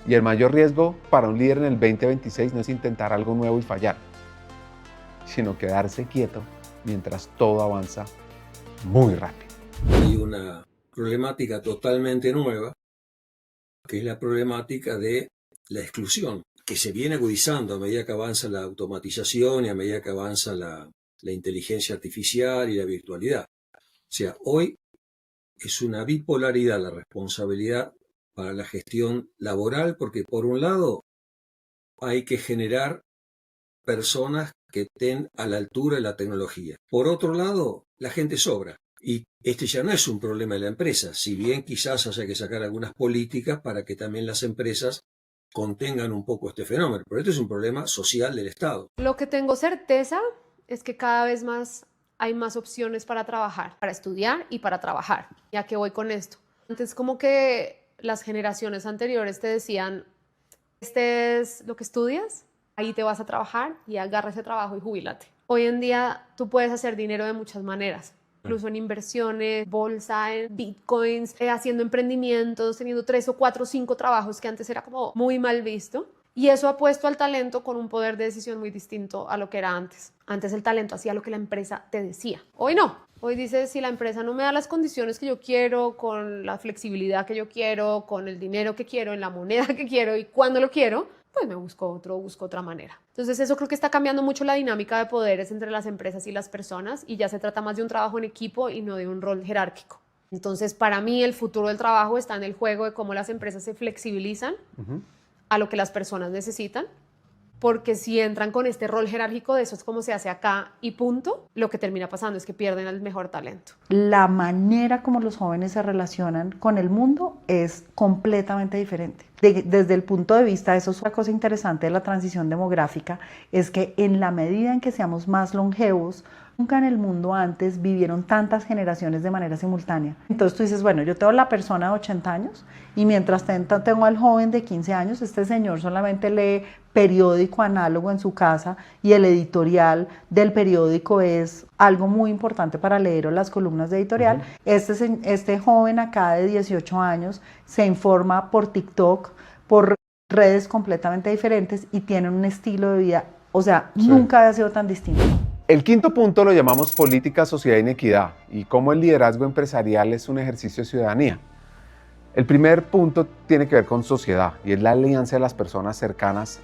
Y el mayor riesgo para un líder en el 2026 no es intentar algo nuevo y fallar, sino quedarse quieto mientras todo avanza muy rápido. Hay una problemática totalmente nueva, que es la problemática de la exclusión, que se viene agudizando a medida que avanza la automatización y a medida que avanza la inteligencia artificial y la virtualidad. O sea, hoy es una bipolaridad la responsabilidad para la gestión laboral, porque por un lado hay que generar personas que estén a la altura de la tecnología. Por otro lado, la gente sobra. Y este ya no es un problema de la empresa, si bien quizás haya que sacar algunas políticas para que también las empresas contengan un poco este fenómeno. Pero esto es un problema social del Estado. Lo que tengo certeza es que cada vez más hay más opciones para trabajar, para estudiar y para trabajar. ¿Y a qué voy con esto? Antes como que las generaciones anteriores te decían: este es lo que estudias, ahí te vas a trabajar y agarra ese trabajo y jubílate. Hoy en día tú puedes hacer dinero de muchas maneras, incluso en inversiones, bolsa, en bitcoins, haciendo emprendimientos, teniendo 3 o 4 o 5 trabajos, que antes era como muy mal visto. Y eso ha puesto al talento con un poder de decisión muy distinto a lo que era antes. Antes el talento hacía lo que la empresa te decía. Hoy no. Hoy dices: si la empresa no me da las condiciones que yo quiero, con la flexibilidad que yo quiero, con el dinero que quiero, en la moneda que quiero y cuando lo quiero, pues me busco otra manera. Entonces eso creo que está cambiando mucho la dinámica de poderes entre las empresas y las personas y ya se trata más de un trabajo en equipo y no de un rol jerárquico. Entonces para mí el futuro del trabajo está en el juego de cómo las empresas se flexibilizan a lo que las personas necesitan, porque si entran con este rol jerárquico de eso es como se hace acá y punto, lo que termina pasando es que pierden el mejor talento. La manera como los jóvenes se relacionan con el mundo es completamente diferente. Desde el punto de vista, eso es una cosa interesante de la transición demográfica, es que en la medida en que seamos más longevos, nunca en el mundo antes vivieron tantas generaciones de manera simultánea. Entonces tú dices, bueno, yo tengo la persona de 80 años y mientras tanto tengo al joven de 15 años, este señor solamente lee periódico análogo en su casa y el editorial del periódico es algo muy importante para leer o las columnas de editorial. Este joven acá de 18 años se informa por TikTok, por redes completamente diferentes y tiene un estilo de vida, o sea, nunca había sido tan distinto. El quinto punto lo llamamos política, sociedad e inequidad y cómo el liderazgo empresarial es un ejercicio de ciudadanía. El primer punto tiene que ver con sociedad y es la alianza de las personas cercanas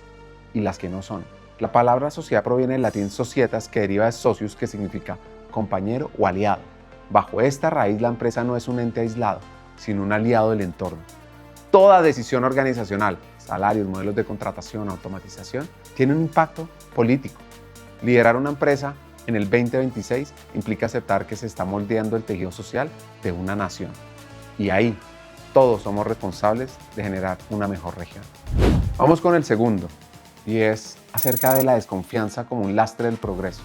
y las que no son. La palabra sociedad proviene del latín societas, que deriva de socius, que significa compañero o aliado. Bajo esta raíz, la empresa no es un ente aislado, sino un aliado del entorno. Toda decisión organizacional, salarios, modelos de contratación, automatización, tiene un impacto político. Liderar una empresa en el 2026 implica aceptar que se está moldeando el tejido social de una nación. Y ahí, todos somos responsables de generar una mejor región. Vamos con el segundo, y es acerca de la desconfianza como un lastre del progreso.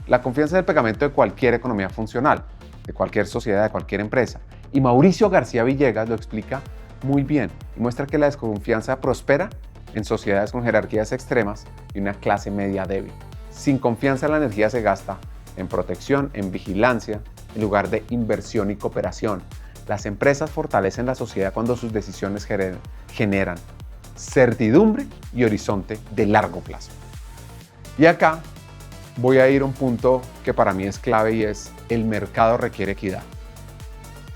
La confianza es el pegamento de cualquier economía funcional, de cualquier sociedad, de cualquier empresa. Y Mauricio García Villegas lo explica muy bien y muestra que la desconfianza prospera en sociedades con jerarquías extremas y una clase media débil. Sin confianza la energía se gasta en protección, en vigilancia, en lugar de inversión y cooperación. Las empresas fortalecen la sociedad cuando sus decisiones generan certidumbre y horizonte de largo plazo. Y acá voy a ir a un punto que para mí es clave y es el mercado requiere equidad.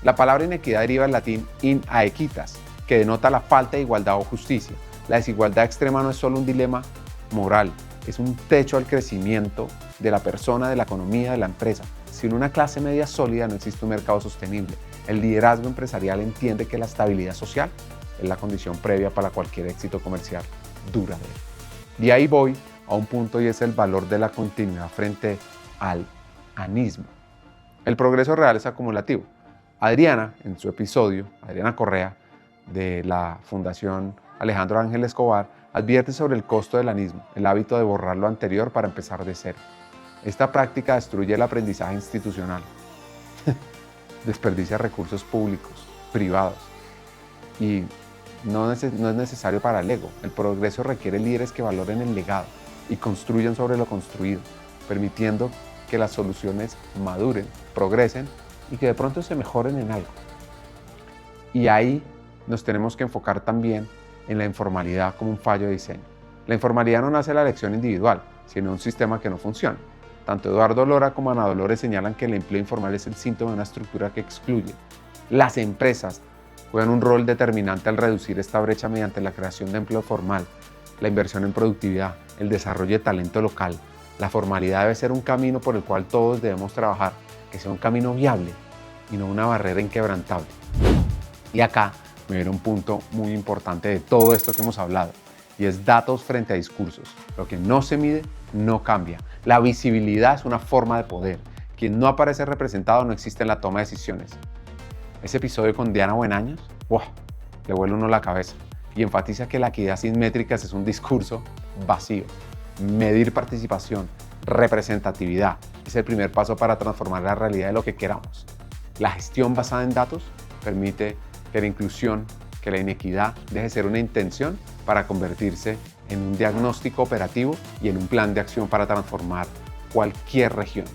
La palabra inequidad deriva del latín in aequitas, que denota la falta de igualdad o justicia. La desigualdad extrema no es solo un dilema moral, es un techo al crecimiento de la persona, de la economía, de la empresa. Sin una clase media sólida no existe un mercado sostenible. El liderazgo empresarial entiende que la estabilidad social es la condición previa para cualquier éxito comercial duradero. Y ahí voy a un punto y es el valor de la continuidad frente al anismo. El progreso real es acumulativo. Adriana, en su episodio, Adriana Correa, de la Fundación Alejandro Ángel Escobar, advierte sobre el costo del anismo, el hábito de borrar lo anterior para empezar de cero. Esta práctica destruye el aprendizaje institucional, desperdicia recursos públicos, privados, y no es necesario para el ego. El progreso requiere líderes que valoren el legado y construyan sobre lo construido, permitiendo que las soluciones maduren, progresen y que de pronto se mejoren en algo. Y ahí nos tenemos que enfocar también en la informalidad como un fallo de diseño. La informalidad no nace de la elección individual, sino de un sistema que no funciona. Tanto Eduardo Lora como Ana Dolores señalan que el empleo informal es el síntoma de una estructura que excluye. Las empresas juegan un rol determinante al reducir esta brecha mediante la creación de empleo formal, la inversión en productividad, el desarrollo de talento local. La formalidad debe ser un camino por el cual todos debemos trabajar, que sea un camino viable y no una barrera inquebrantable. Y acá me viene un punto muy importante de todo esto que hemos hablado, y es datos frente a discursos. Lo que no se mide, no cambia. La visibilidad es una forma de poder. Quien no aparece representado no existe en la toma de decisiones. Ese episodio con Diana Buenaños, le vuela uno la cabeza y enfatiza que la equidad sin métricas es un discurso vacío. Medir participación, representatividad es el primer paso para transformar la realidad de lo que queramos. La gestión basada en datos permite que la inclusión, que la inequidad deje de ser una intención para convertirse en un diagnóstico operativo y en un plan de acción para transformar cualquier región.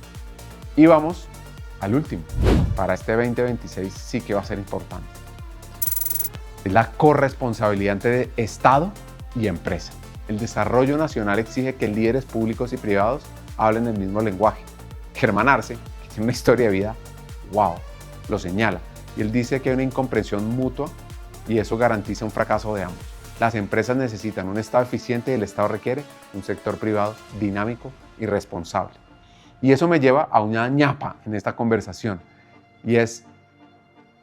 Y vamos al último. Para este 2026 sí que va a ser importante. Es la corresponsabilidad entre Estado y empresa. El desarrollo nacional exige que líderes públicos y privados hablen el mismo lenguaje. Germán Arce, que tiene una historia de vida, lo señala. Y él dice que hay una incomprensión mutua y eso garantiza un fracaso de ambos. Las empresas necesitan un Estado eficiente y el Estado requiere un sector privado dinámico y responsable. Y eso me lleva a una ñapa en esta conversación, y es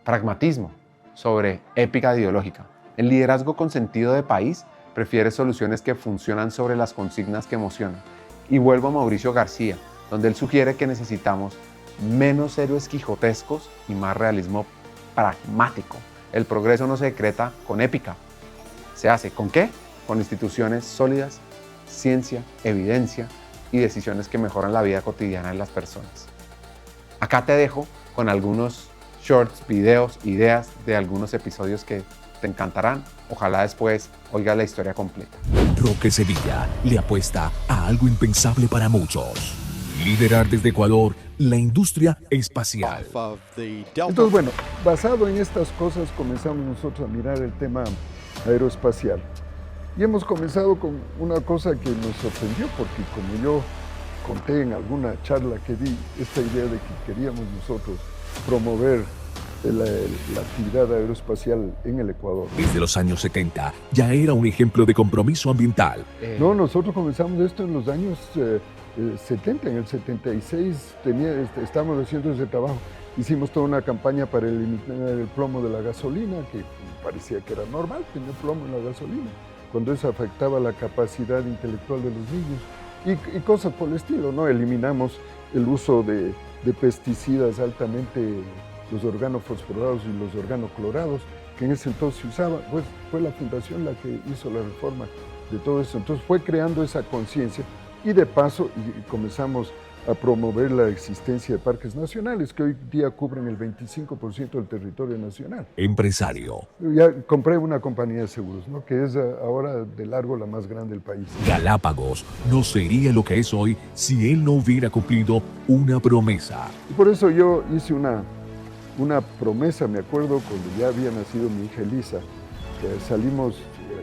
pragmatismo sobre épica ideológica. El liderazgo con sentido de país prefiere soluciones que funcionan sobre las consignas que emocionan. Y vuelvo a Mauricio García, donde él sugiere que necesitamos menos héroes quijotescos y más realismo pragmático. El progreso no se decreta con épica. ¿Se hace con qué? Con instituciones sólidas, ciencia, evidencia y decisiones que mejoran la vida cotidiana de las personas. Acá te dejo con algunos shorts, videos, ideas de algunos episodios que te encantarán. Ojalá después oigas la historia completa. Roque Sevilla le apuesta a algo impensable para muchos. Liderar desde Ecuador la industria espacial. Entonces, bueno, basado en estas cosas comenzamos nosotros a mirar el tema aeroespacial. Y hemos comenzado con una cosa que nos sorprendió, porque como yo conté en alguna charla que di, esta idea de que queríamos nosotros promover la actividad aeroespacial en el Ecuador. Desde los años 70 ya era un ejemplo de compromiso ambiental. No, nosotros comenzamos esto en los años 70, en el 76 estábamos haciendo ese trabajo. Hicimos toda una campaña para eliminar el plomo de la gasolina, que parecía que era normal tener plomo en la gasolina, cuando eso afectaba la capacidad intelectual de los niños y cosas por el estilo, ¿no? Eliminamos el uso de pesticidas altamente, los organofosforados y los organoclorados, que en ese entonces se usaba. Pues fue la fundación la que hizo la reforma de todo eso. Entonces fue creando esa conciencia y de paso comenzamos a promover la existencia de parques nacionales que hoy día cubren el 25% del territorio nacional. Empresario. Ya compré una compañía de seguros, ¿no? Que es ahora de largo la más grande del país. Galápagos no sería lo que es hoy si él no hubiera cumplido una promesa. Y por eso yo hice una promesa, me acuerdo, cuando ya había nacido mi hija Elisa, que salimos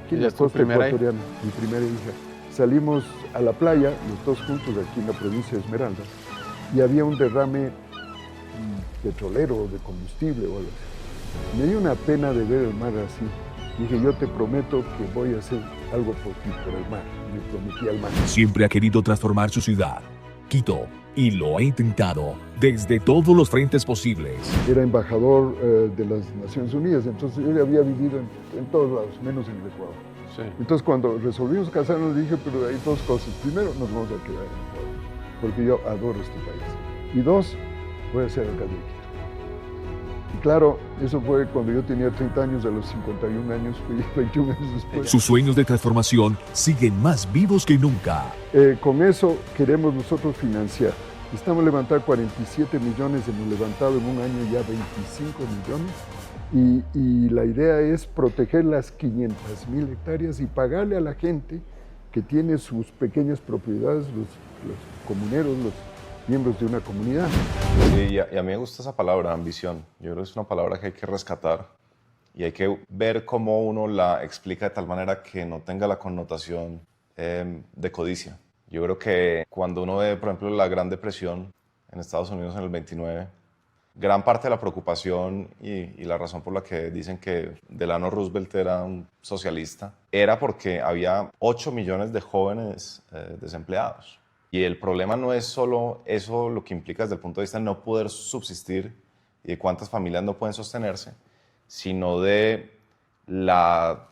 aquí en la costa ecuatoriana, mi primera hija. Salimos a la playa, los dos juntos aquí en la provincia de Esmeralda, y había un derrame petrolero, de combustible o algo así. Me dio una pena de ver el mar así. Dije, yo te prometo que voy a hacer algo por ti, por el mar. Me prometí al mar. Siempre ha querido transformar su ciudad, Quito, y lo ha intentado desde todos los frentes posibles. Era embajador de las Naciones Unidas, entonces yo había vivido en todos lados, menos en el Ecuador. Sí. Entonces cuando resolvimos casarnos dije, pero hay dos cosas. Primero, nos vamos a quedar en Ecuador, porque yo adoro este país. Y dos, voy a ser alcalde de Quito. Y claro, eso fue cuando yo tenía 30 años, a los 51 años fui 21 años después. Sus sueños de transformación siguen más vivos que nunca. Con eso queremos nosotros financiar. Estamos levantando 47 millones, hemos levantado en un año ya 25 millones. Y la idea es proteger las 500.000 hectáreas y pagarle a la gente que tiene sus pequeñas propiedades, los comuneros, los miembros de una comunidad. Sí, y a mí me gusta esa palabra, ambición. Yo creo que es una palabra que hay que rescatar y hay que ver cómo uno la explica de tal manera que no tenga la connotación de codicia. Yo creo que cuando uno ve, por ejemplo, la Gran Depresión en Estados Unidos en el 29, gran parte de la preocupación y la razón por la que dicen que Delano Roosevelt era un socialista era porque había 8 millones de jóvenes desempleados. Y el problema no es solo eso lo que implica desde el punto de vista de no poder subsistir y de cuántas familias no pueden sostenerse, sino de la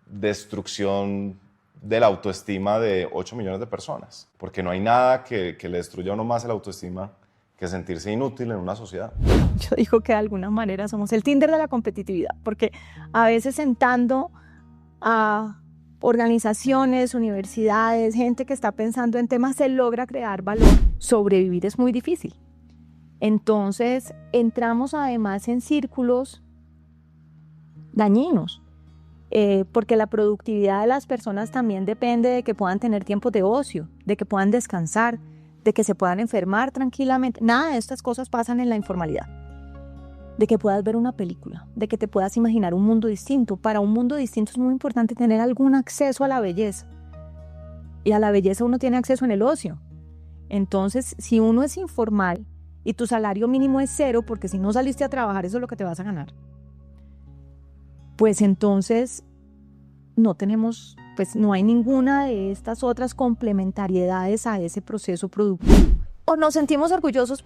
destrucción de la autoestima de 8 millones de personas. Porque no hay nada que le destruya a uno más la autoestima que sentirse inútil en una sociedad. Yo digo que de alguna manera somos el Tinder de la competitividad, porque a veces sentando a organizaciones, universidades, gente que está pensando en temas, se logra crear valor. Sobrevivir es muy difícil. Entonces entramos además en círculos dañinos, porque la productividad de las personas también depende de que puedan tener tiempo de ocio, de que puedan descansar, de que se puedan enfermar tranquilamente. Nada de estas cosas pasan en la informalidad. De que puedas ver una película, de que te puedas imaginar un mundo distinto. Para un mundo distinto es muy importante tener algún acceso a la belleza. Y a la belleza uno tiene acceso en el ocio. Entonces, si uno es informal y tu salario mínimo es 0, porque si no saliste a trabajar eso es lo que te vas a ganar, pues entonces no tenemos, pues no hay ninguna de estas otras complementariedades a ese proceso productivo. O nos sentimos orgullosos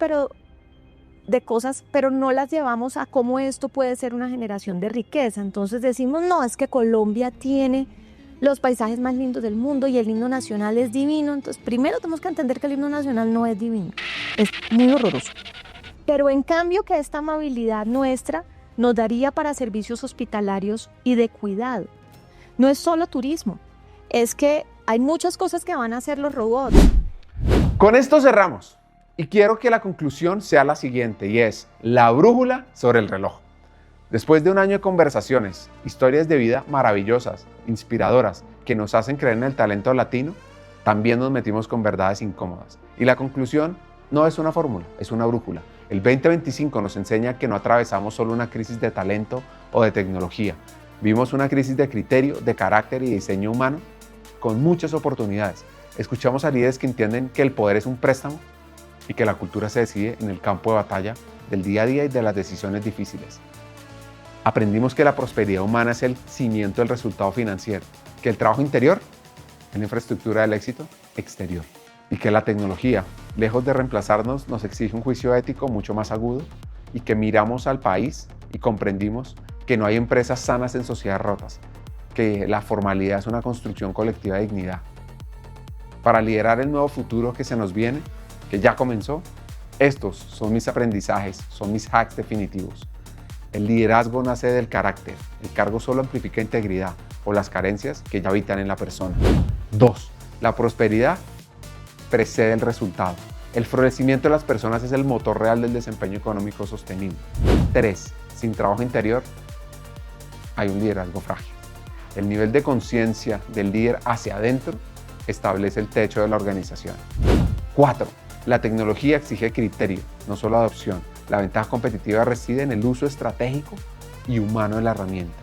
de cosas, pero no las llevamos a cómo esto puede ser una generación de riqueza. Entonces decimos, no, es que Colombia tiene los paisajes más lindos del mundo y el himno nacional es divino. Entonces primero tenemos que entender que el himno nacional no es divino, es muy horroroso. Pero en cambio que esta amabilidad nuestra nos daría para servicios hospitalarios y de cuidado. No es solo turismo, es que hay muchas cosas que van a hacer los robots. Con esto cerramos y quiero que la conclusión sea la siguiente y es la brújula sobre el reloj. Después de un año de conversaciones, historias de vida maravillosas, inspiradoras, que nos hacen creer en el talento latino, también nos metimos con verdades incómodas. Y la conclusión no es una fórmula, es una brújula. El 2025 nos enseña que no atravesamos solo una crisis de talento o de tecnología. Vimos una crisis de criterio, de carácter y diseño humano con muchas oportunidades. Escuchamos a líderes que entienden que el poder es un préstamo y que la cultura se decide en el campo de batalla del día a día y de las decisiones difíciles. Aprendimos que la prosperidad humana es el cimiento del resultado financiero, que el trabajo interior es la infraestructura del éxito exterior y que la tecnología, lejos de reemplazarnos, nos exige un juicio ético mucho más agudo y que miramos al país y comprendimos que no hay empresas sanas en sociedades rotas, que la formalidad es una construcción colectiva de dignidad. Para liderar el nuevo futuro que se nos viene, que ya comenzó, estos son mis aprendizajes, son mis hacks definitivos. El liderazgo nace del carácter, el cargo solo amplifica integridad o las carencias que ya habitan en la persona. 2. La prosperidad precede el resultado. El florecimiento de las personas es el motor real del desempeño económico sostenible. 3. Sin trabajo interior hay un liderazgo frágil. El nivel de conciencia del líder hacia adentro establece el techo de la organización. 4. La tecnología exige criterio, no solo adopción. La ventaja competitiva reside en el uso estratégico y humano de la herramienta.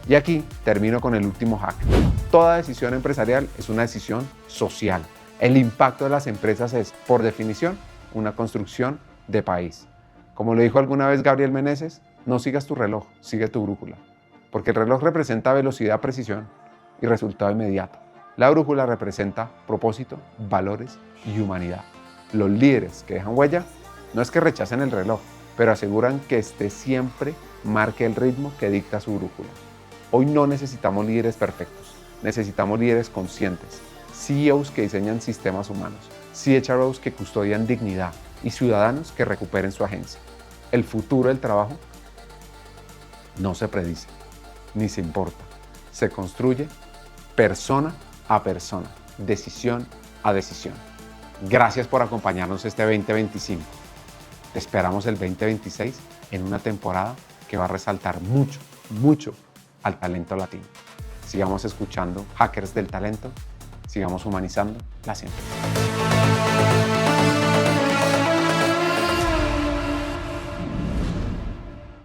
Y aquí termino con el último hack. Toda decisión empresarial es una decisión social. El impacto de las empresas es, por definición, una construcción de país. Como lo dijo alguna vez Gabriel Meneses, no sigas tu reloj, sigue tu brújula. Porque el reloj representa velocidad, precisión y resultado inmediato. La brújula representa propósito, valores y humanidad. Los líderes que dejan huella no es que rechacen el reloj, pero aseguran que este siempre marque el ritmo que dicta su brújula. Hoy no necesitamos líderes perfectos, necesitamos líderes conscientes, CEOs que diseñan sistemas humanos, CHROs que custodian dignidad y ciudadanos que recuperen su agencia. El futuro del trabajo no se predice, ni se importa, se construye persona a persona, decisión a decisión. Gracias por acompañarnos este 2025. Te esperamos el 2026 en una temporada que va a resaltar mucho, mucho al talento latino. Sigamos escuchando Hackers del Talento, sigamos humanizando la ciencia.